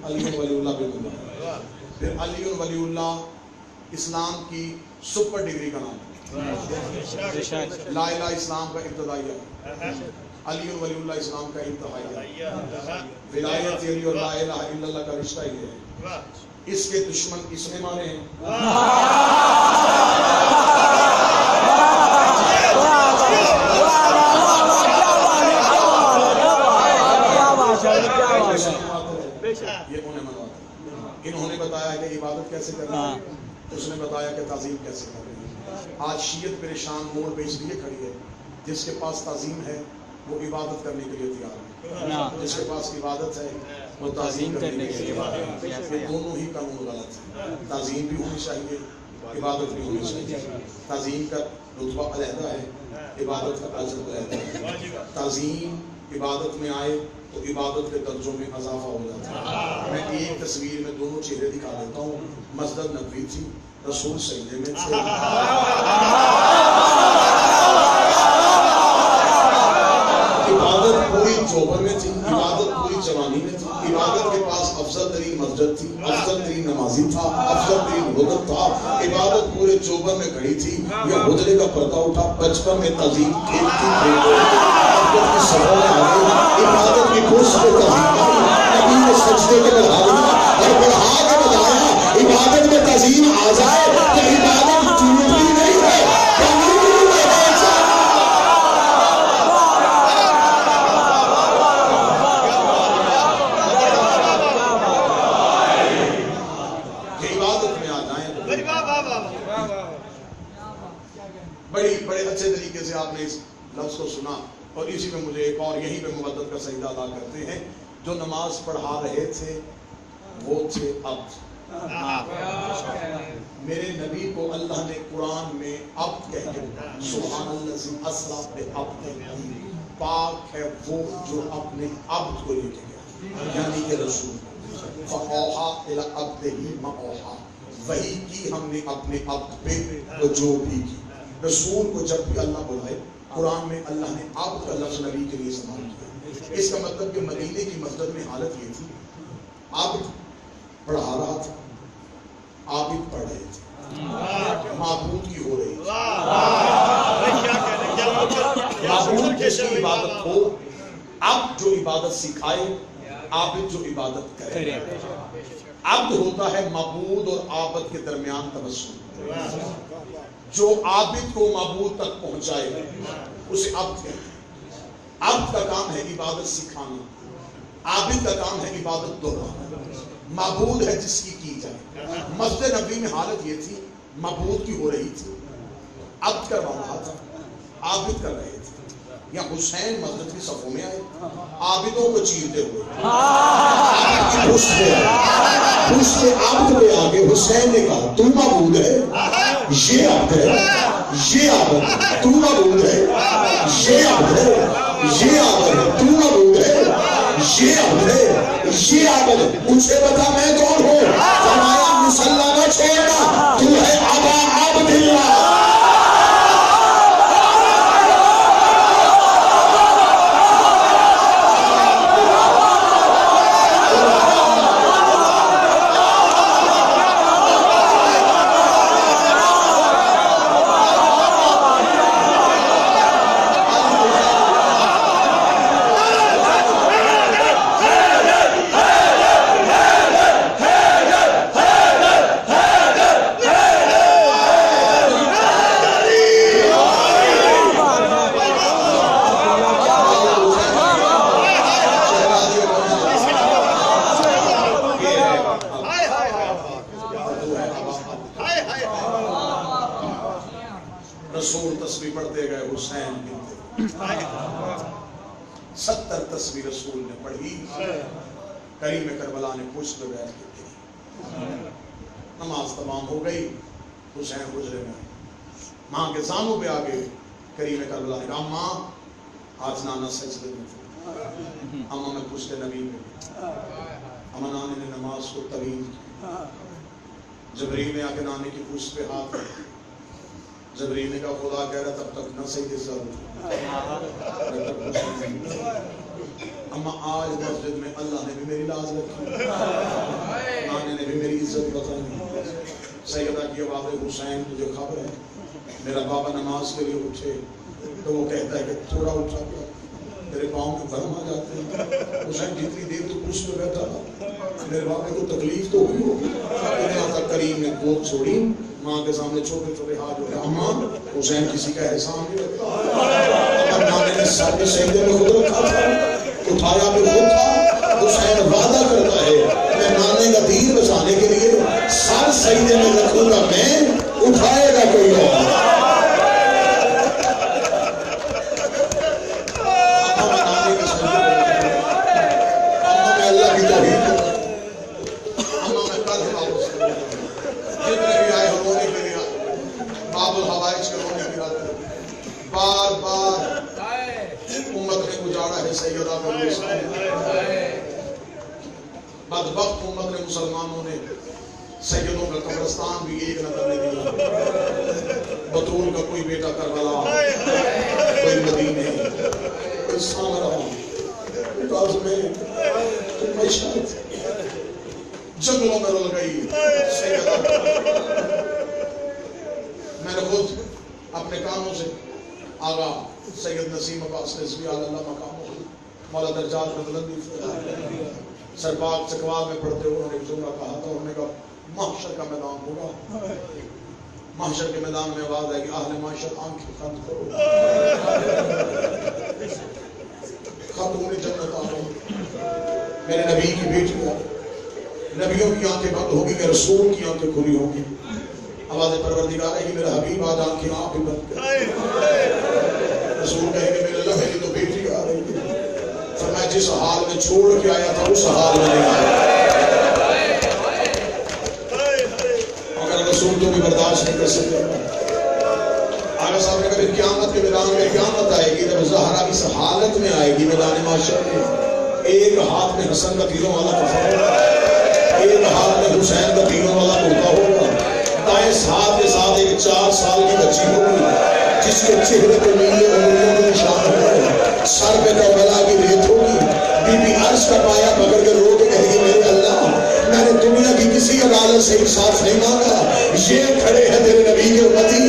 Speaker 1: علی ولی اللہ بھی منوایا. پھر علی ولی اللہ اسلام کی سپر ڈگری کا نام ہے. لا الہ اسلام کا ابتدائیہ, علی ولی اللہ اسلام کا انتہائیہ. ولایت علی اور لا الہ الا اللہ کا رشتہ یہ ہے. اس کے دشمن اس نے مارے ہیں. انہوں نے بتایا کہ عبادت کیسے کرنا ہے, اس نے بتایا کہ تعظیم کیسے کرنی ہے. آج شیعت پریشان موڑ پہ اس لیے کھڑی ہے, جس کے پاس تعظیم ہے وہ عبادت کرنے کے لیے تیار ہے, جس کے پاس عبادت ہے وہ تعظیم کرنے کے لیے تیار ہے. یہ دونوں ہی قانون غلط ہیں. تعظیم بھی ہونی چاہیے, عبادت بھی ہونی چاہیے. تعظیم کا رتبہ علیحدہ ہے, عبادت کا اجر علیحدہ ہے. تعظیم عبادت میں آئے تو عبادت کے درجوں میں اضافہ ہو جاتا ہے. میں ایک تصویر میں دونوں چہرے دکھا دیتا ہوں. مسجد نبوی تھی, رسول سجدے میں تھے, عبادت پوری چوبر میں تھی, عبادت پوری جوانی میں تھی, عبادت کے پاس افضل ترین مسجد تھی, افضل ترین نمازی تھا, افضل ترین وقت تھا, عبادت پورے چوبر میں کھڑی تھی. یہ حجرے کا پردہ اٹھا, بچپن میں تعظیم کھیلتی تھی, عبادت کی خوش کو تعظیم نبی نے سجدے کے بڑھا دیا اور بڑھا کے بتایا عبادت میں تعظیم آ جائے تو عبادت ٹوٹتی نہیں ہے. عبادت میں آ جائیں بڑے اچھے طریقے سے آپ نے اس لفظ کو سنا. اور اسی میں مجھے ایک اور یہیں پہ مبدت کا سجدہ ادا کرتے ہیں. جو نماز پڑھا رہے تھے وہ تھے عبد, میرے نبی کو اللہ نے قرآن میں اب کہہ کے سبحان اللہ اسرا بعبدہ، پاک ہے وہ جو اپنے عبد کو لے کے گیا، یعنی کہ رسول فاوحا الی عبدہ ما اوحا، وحی کی ہم نے اپنے عبد پہ جو بھی کی۔ رسول کو جب بھی اللہ بلائے قرآن میں اللہ نے عبد کا لفظ نبی کے لیے استعمال کیا۔ اس کا مطلب کہ مدینے کی مسجد میں حالت یہ تھی، عبد پڑھا رہا تھا، عابد پڑھ رہے تھے، معبود کی ہو رہی تھی۔ معبود جس کی عبادت ہو، عبد جو عبادت سکھائے، عابد جو عبادت کرے۔ عبد ہوتا ہے معبود اور عابد کے درمیان توسط، جو عابد کو معبود تک پہنچائے اسے عبد کہتے ہیں۔ عبد کا کام ہے عبادت سکھانا، عابد کا کام ہے عبادت دہرانا، معبود ہے جس کی جائے۔ مسجد نبوی میں حالت یہ تھی، معبود کی ہو رہی تھی، عبد کروا رہا تھا، عابد کر رہے تھے۔ یا حسین مسجد کی صفوں میں آئے عابدوں کو چیرتے ہوئے، عابد کی پشت عبد پہ آگے حسین نے کہا تو معبود ہے، یہ عبد ہے، یہ عبد ہے، تو معبود ہے، یہ عبد ہے، یہ عبد ہے، تو معبود ہے، یہ عبد ہے، یہ عبد ہے، مجھے بتا میں کون ہوں؟ فرمایا مصلی نہ چھوڑنا، تو ہے ابا عبد اللہ۔ رسول تسبیح پڑھتے گئے، حسین گنتے گئے، 70 تسبیح رسول نے پڑھی۔ کریم کربلا نے پشت پہ بیٹھ کے پڑھی، نماز تمام ہو گئی، حسین حجرے میں ماں کے زانوں پہ آگے کریم کربلا نے کہا ماں آج نانا سجدے میں تھے، اما میں پشت نبی میں بھی، اما نانے نے نماز کو طویل کی، جبریل نے آ کے نانے کی پشت پہ ہاتھ رکھا، جبریل نے کہا خدا کہہ رہا تب تک نہ سجدے سے اما آج مسجد میں اللہ نے بھی میری لاز رکھی، نانے نے بھی میری عزت بتائی۔ سیدہ کی آواز حسین تجھے خبر ہے میرا بابا نماز کے لیے اٹھے تو وہ کہتا ہے کہ تھوڑا اٹھا کر تیرے پاؤں میں گرم آ جاتے ہیں۔ حسین جتنی دیر تو کرسی پہ بیٹھا تھا میرے بابے کو تکلیف تو ہوئی ہوگی۔ یہاں تک کریم نے گود چھوڑی، ماں کے سامنے چھوٹے چھوٹے ہاتھ جوڑے، اماں حسین کسی کا احسان نہیں رکھتا، اگر نانے نے سر کے سجدے میں خود رکھا تھا، اٹھایا بھی خود تھا۔ حسین وعدہ کرتا ہے میں نانے کا دین بچانے کے لیے سر سجدے میں رکھوں گا میں، اٹھائے گا کوئی اور۔ بار بار امت نے اجاڑا ہے سیدہ کو، بدبخت امت نے مسلمانوں نے سیدوں کا قبرستان بھی ایک نہ کرنے دیا۔ بطول کا کوئی بیٹا کربلا، کوئی مدینے، کوئی سامرا، کاظم میں معیشت جنگلوں میں رل گئی سیدہ۔ میں نے خود اپنے کانوں سے آغا سید نسیم عباس رضوی اللہ مقام مولا درجات میں بلندی سرپاک چکوال میں پڑھتے ہوئے انہوں نے ایک جملہ کہا تھا، انہوں نے کہا محشر کا میدان ہوگا، محشر کے میدان میں آواز آئے گی اہل محشر آنکھیں بند کرو، خاتون جنت آ رہی، میرے نبی کی بیٹی ہے، نبیوں کی آنکھیں بند ہوگی کہ رسول کی آنکھیں کھلی ہوگی۔ آواز پروردگار ہے کہ میرا حبیب آج آنکھیں آپ ہی بند کر، رسول کہے کہ میرے اللہ میری تو بیٹی آ رہی ہے، فرمایا جس حال میں چھوڑ کے آیا تھا اس حال میں نہیں آیا۔ رسول تو بھی برداشت نہیں کر سکے. آقا صاحب نے کہا پھر قیامت کے میدان میں قیامت آئے گی جب زہرا اس حالت میں آئے گی میدان معاشر میں. ایک ہاتھ میں حسن کا تیروں والا کفن ہوگا, ایک ہاتھ میں حسین کا تیروں والا کرتا ہوگا, دائیں ہاتھ کے ساتھ ایک 4 سال کی بچی ہوگی جس کے چہرے پہ نیلے انگلیوں کے نشان ہوگا, سر پہ کربلا کی ریت ہوگی. بی بی عرش کا پایا پکڑ کے رو کے کہے گی میرے اللہ میں نے دنیا کی کسی عدالت سے انصاف نہیں مانگا, یہ کھڑے ہیں تیرے نبی کے امتی,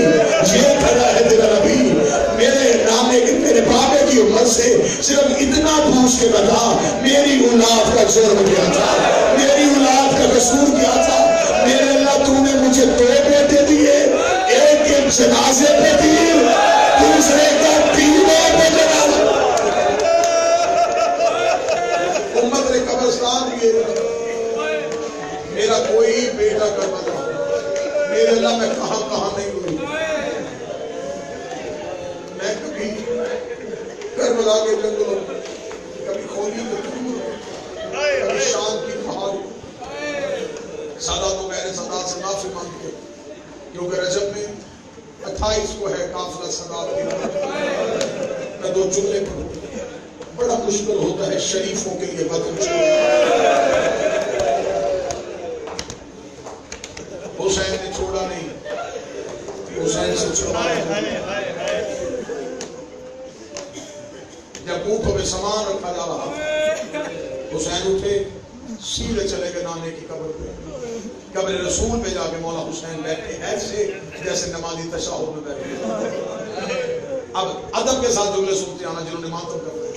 Speaker 1: یہ کھڑا ہے تیرا نبی, میرے نامے میرے بابے کی امت سے صرف اتنا پوچھ کے بتا میری اولاد کا جرم کیا تھا, میری اولاد کا قصور کیا تھا. میرے اللہ تو نے مجھے 2 بیٹے دیے, ایک کے جنازے پہ تیر, دوسرے کا تیروں پہ جنازہ. امت نے قبرستان دیے, میرا کوئی بیٹا کربلا, میرے اللہ میں کہاں کہاں نہیں ہوئی. میں کبھی کربلا کے جنگلوں, کبھی کھولی کے جنگلوں, کبھی شام کی پہاڑوں, سادات و غیر سادات سے معافی مانگتے کیونکہ رجب میں 28 کو ہے قافلہ سادات کی. میں 2 جملے پڑھوں, بڑا مشکل ہوتا ہے شریفوں کے لیے وطن چھوڑنا. حسین نے چھوڑا نہیں, حسین سے چھوڑا. جب اونٹوں میں سامان رکھا جا رہا, حسین اٹھے سیدھے چلے گئے نانے کی قبر پہ. قبر رسول پہ جا کے مولا حسین بیٹھے ایسے جیسے نمازی تشہد میں بیٹھے. اب ادب کے ساتھ جملے سنتے آنا جنہوں نے ماتم کرتے.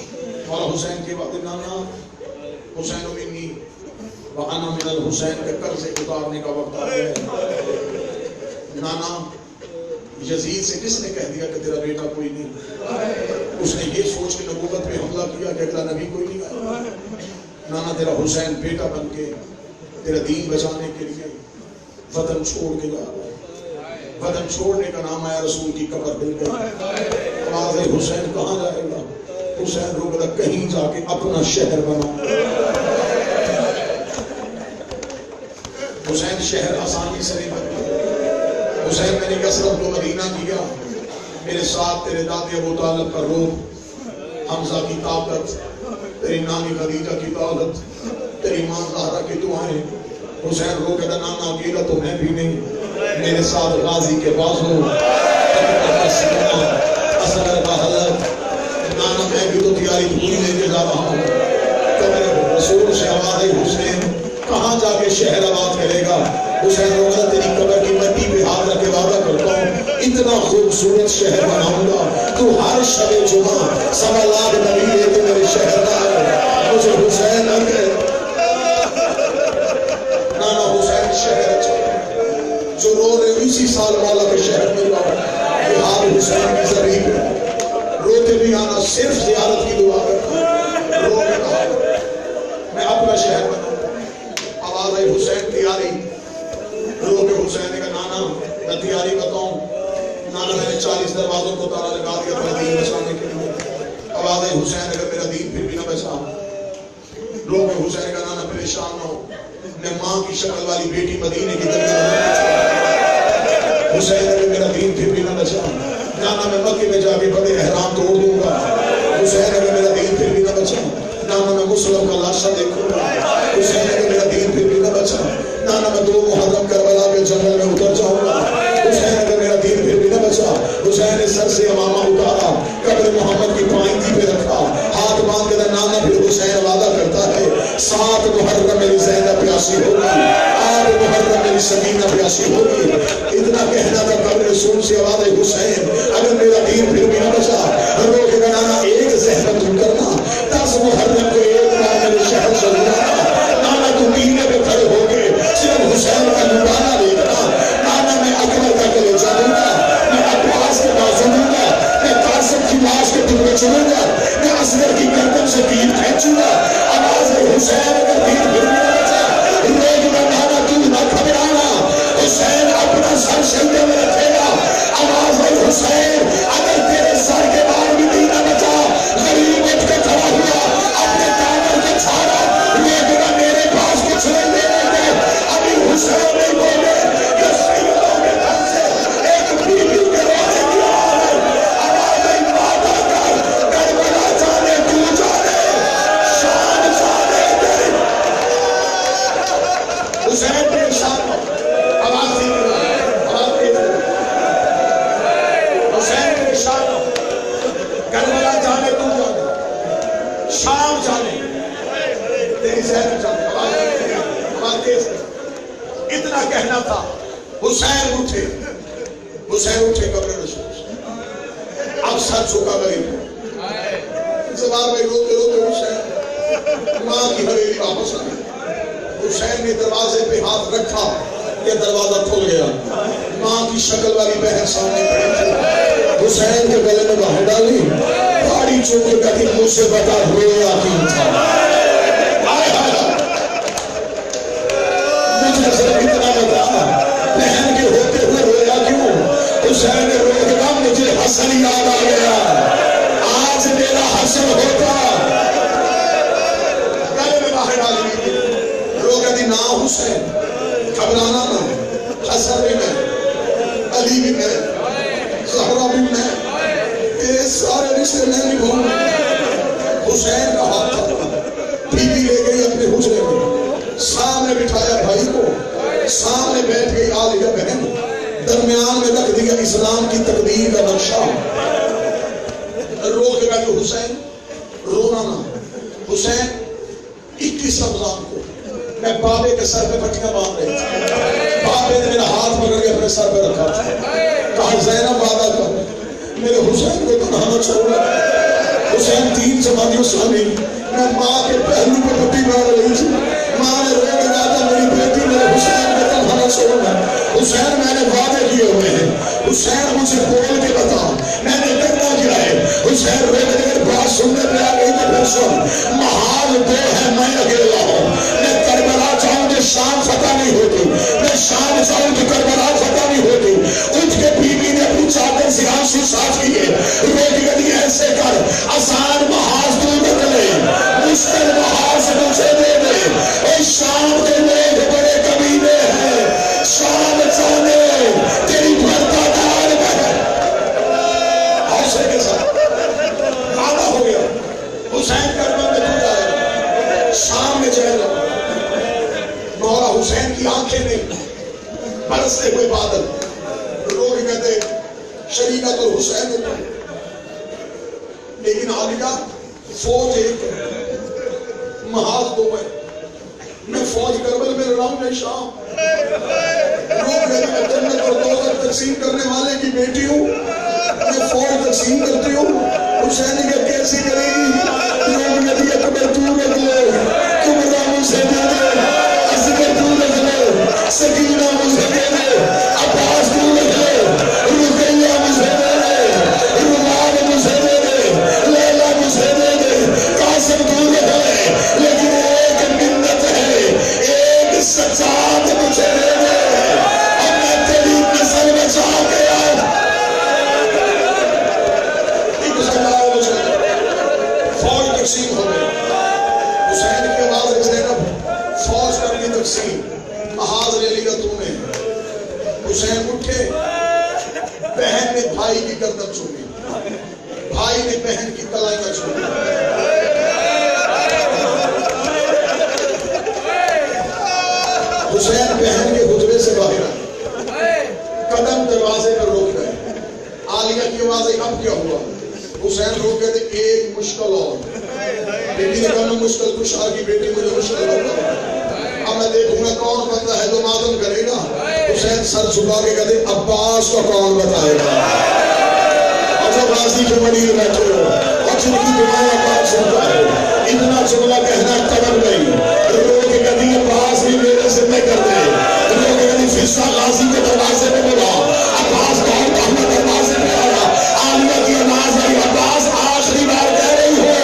Speaker 1: مولا حسین کے وقت نانا حسین منی وَأَنَا مِنَ الْحُسَيْن کے قرض اتارنے کا وقت آ گیا. نانا یزید سے کس نے کہہ دیا کہ تیرا بیٹا کوئی نہیں؟ اس نے یہ سوچ کے نبوت پہ حملہ کیا کہ اگلا نبی کوئی نہیں آیا. نانا تیرا حسین بیٹا بن کے تیرا دین بچانے کے لیے وطن چھوڑ کے جا رہا ہے. وطن چھوڑنے کا نام آیا, رسول کی قبر مل گئی. آواز حسین کہاں جائے گا؟ حسین رو گا کہیں جا کے اپنا شہر بناؤں. حسین شہر آسانی سے نہیں بنتا. حسین میں نے کثرت کو مدینہ کیا, میرے ساتھ تیرے دادے ابو طالب کا روح, حمزہ کی طاقت, تیری نانی خدیجہ کی دولت, تیری ماں زہرا کی دعائیں. حسین رو کے نانا اکیلا تو میں بھی نہیں, میرے ساتھ غازی کے بازو, اصغر کا حلق. نانا میں بھی تو تیاری پوری لے کے جا رہا ہوں. قبر رسول سے آواز ہے حسین کہاں جا کے شہر آباد کرے گا؟ حسین رو گا تیری قبر کی مٹی پہ ہاتھ رکھ کے وعدہ کرتا ہوں اتنا خوبصورت شہر بناؤں گا, تو ہر شب جمعہ 1.25 لاکھ نبی لے کے میرے شہر میں آئے. مجھے حسین نہ کہے. نانا حسین شہر اچھا جو رو رہے اسی سال مولا کے شہر میں لاؤ. بہار حسین کی ضریب ہے, روتے بھی آنا صرف زیارت کی دعا کرتا. رو کے کہا میں اپنا شہر بناؤں. آواز آئی حسین تیاری. رو کے حسین نے کہا نانا میں تیاری بتاؤں. نانا میں نے 40 دروازوں کو تالا لگا دیا تھا دین بچانے کے لیے. آواز آئی حسین اگر میرا دین پھر بھی نہ بچا. رو کے حسین کا نانا پریشان نہ ہو, میں ماں کی شکل والی بیٹی مدینے کی طرف. حسین اگر میرا دین پھر بھی نہ بچا, نانا میں مکے میں جا کے بڑے احرام توڑ دوں گا. حسین اگر میرا دین پھر بھی نہ بچا, نانا میں مسلم کا لاشا دیکھوں گا. حسین اگر میرا دین پھر بھی نہ بچا, نانا میں 2 محرم کربلا کے جنگل میں اتر جاؤں گا. حسین اگر میرا دین پھر بھی نہ بچا. حسین نے سر سے امامہ اتارا, قبر محمد کی پائنتی پہ رکھا, ہاتھ باندھ کے نانا پھر حسین وعدہ کرتا ہے 7 محرم میری زینب پیاسی ہوگی, 8 محرم میری سکینہ پیاسی ہوگی. اتنا کہنا تھا قبر رسول سے آواز حسین اگر میرا دین پھر بھی نہ بچا. رو کے نانا ایک زحمت تم کرنا, 10 محرم کو ایک بار میرے شہر سے جانا. نانا تم پینے پہ کھڑے ہو کے صرف حسین کا نبانہ دیکھنا. نانا میں اکبر کا کلیجہ دوں گا, میں عباس کے بازو دوں گا, میں قاسم کی لاش کے ٹکڑے چنوں گا, میں اصغر کی گردن سے تیر کھینچوں گا. آواز ہے حسین اگر تیر پھر بھی نہ بچا. روز میں نانا تو نہ گھبرانا, حسین اپنا سر سجدے میں رکھے گا. آواز ہے حسین اگر تیرے سر کے بعد بھی نہیں نہ بچا, غریب اٹھ کے کھڑا ہوا, اپنے کامر کو چھاڑا, آواز حسین کے شام کربلا جانے تو جانے شام جانے تیری زینب جانے آواز تیز اتنا کہنا تھا حسین اٹھے قبر رسول اب سر چھکا غریب زبان میں روتے روتے حسین ماں کی حویلی واپس آئی حسین نے دروازے پہ ہاتھ رکھا یہ دروازہ کھل گیا ماں کی شکل والی بہن سامنے کھڑی تھی حسین کے گلے میں باہر ڈالی پہاڑی چوکے کا دن مجھ سے بتا رویا کیوں تھا مجھے صرف اتنا بتا بہن کے ہوتے ہوئے رویا کیوں حسین نے رو کے کہا مجھے حسن یاد آ گیا آج میرا حسن ہوتا گلے میں باہر ڈالی رو کہتی نا حسین گھبرانا نہ حسن بھی میں علی بھی میں زہرا بھی میں تیرے سارے رشتے میں نبھاؤں حسین کا ہاتھ تھا بی بی لے گئی اپنے حجرے میں سامنے بٹھایا بھائی کو سامنے بیٹھ گئی عالیہ بہن درمیان میں رکھ دیا اسلام کی تقدیر کا نقشہ رو کے کہا کہ حسین رونا نہ حسین 21 رمضان کو میں بابے کے سر پہ پٹیاں باندھ رہی تھی بابے نے میرا ہاتھ پکڑ کے اپنے سر پہ رکھا کہا زینب وعدہ کر میرے حسین کو تنہا نہ چھوڑنا حسین 3 جماعتوں سامنے میں ماں کے پہلو پہ پٹی باندھ رہی تھی ماں نے رو کے کہا میری بیٹی میرے حسین کو تنہا نہ چھوڑنا حسین میں نے وعدے کیے ہوئے ہیں حسین مجھے بول کے بتا میں نے کرنا کیا ہے حسین رو کے اگر بات سننے پہ آ گئی تو پھر سن محال 2 ہے میں اکیلا ہوں میں کربلا چاہوں کہ شام فتح نہیں ہوتی میں شام چاہوں کہ کربلا فتح نہیں ہوتی اٹھ کے بی بی نے اپنی چادر سے آنسو صاف کیے رو کے کہتی ایسے کر آسان محاذ دور رکھ لے مشکل محاذ مجھے دے دے اور شام کے لوگ بڑے کمینے ہیں شام جانے تیری بڑھتا دار میں حوصلے کے ساتھ وعدہ ہو گیا حسین کربلا میں تو جائے شام میں چلے جاؤ مولا حسین کی آنکھیں نہیں برستے ہوئے بادل رو کے کہتے شریکہ تو حسین ہے لیکن عالیہ فوج ایک ہے محاذ 2 ہے میں فوج کربل میں لڑاؤں میں شام لوگ کہتے ہیں جنت اور دوزخ تقسیم کرنے والے کی بیٹی ہوں میں فوج تقسیم کرتی ہوں حسین کہ کیسی کرے گی لوگ کہتے ہیں اکبر تو رکھ لے کمرہ مجھے دے دے اصغر تو رکھ لے سکینہ مجھے دے دے عباس تو رکھ لے رقیہ مجھے دے دے رمال مجھے دے دے لیلہ مجھے دے دے قاسم تو رکھ لے لیکن ایک منت ہے ایک سجاد مجھے دے دے اب میں تیری نسل میں جا گیا ایک سجاد مجھے فوج تقسیم ہو گئی حسین کی آواز زینب فوج کر دی تقسیم محاذ لے لیا تو نے حسین اٹھے بہن نے بھائی کی گردن چومی بھائی نے بہن کی کلائیاں چومی حسین بہن کے حجرے سے باہر آئے قدم دروازے پر روک گئے عالیہ کی آواز اب کیا ہوا حسین روک گئے تھے ایک مشکل اور بیٹی نے کہا مشکل کشا کی بیٹی مجھے مشکل ہوگا اب میں دیکھوں گا کون بندہ ہے جو ماتم کرے گا حسین سر چھپا کے کہتے عباس کو کون بتائے گا اور جو غازی کے مدیر بیٹھے ہو اور جن کی دعائیں عباس سنتا ہے اتنا جملہ کہنا قبر نہیں رو کے کہتی عباس بھی میرے سے میں کر دے رو کے کہتی فضا غازی کے دروازے پہ بلا عباس کون کہنا دروازے پہ آیا عالیہ کی آواز آئی عباس آخری بار کہہ رہی ہو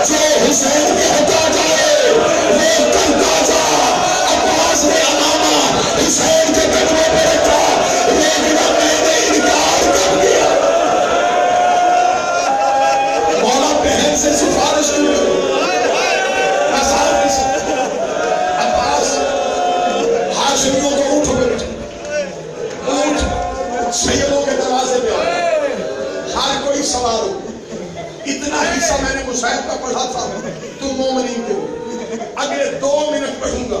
Speaker 1: جو حسین کہتا جائے وہ کرتا جا عباس نے امامہ حسین کے قدموں پہ رکھا لیکن میں نے انکار کر دیا مولا بہن سے سفارش کیوں کرو عباس ہاشمیوں کو اٹھو بیٹھے اٹھ سیدوں کے دروازے پہ آئے ہر کوئی سوار ہو اتنا حصہ میں نے مصاحب کا پڑھا تھا تم مومنین کو اگلے 2 منٹ پڑھوں گا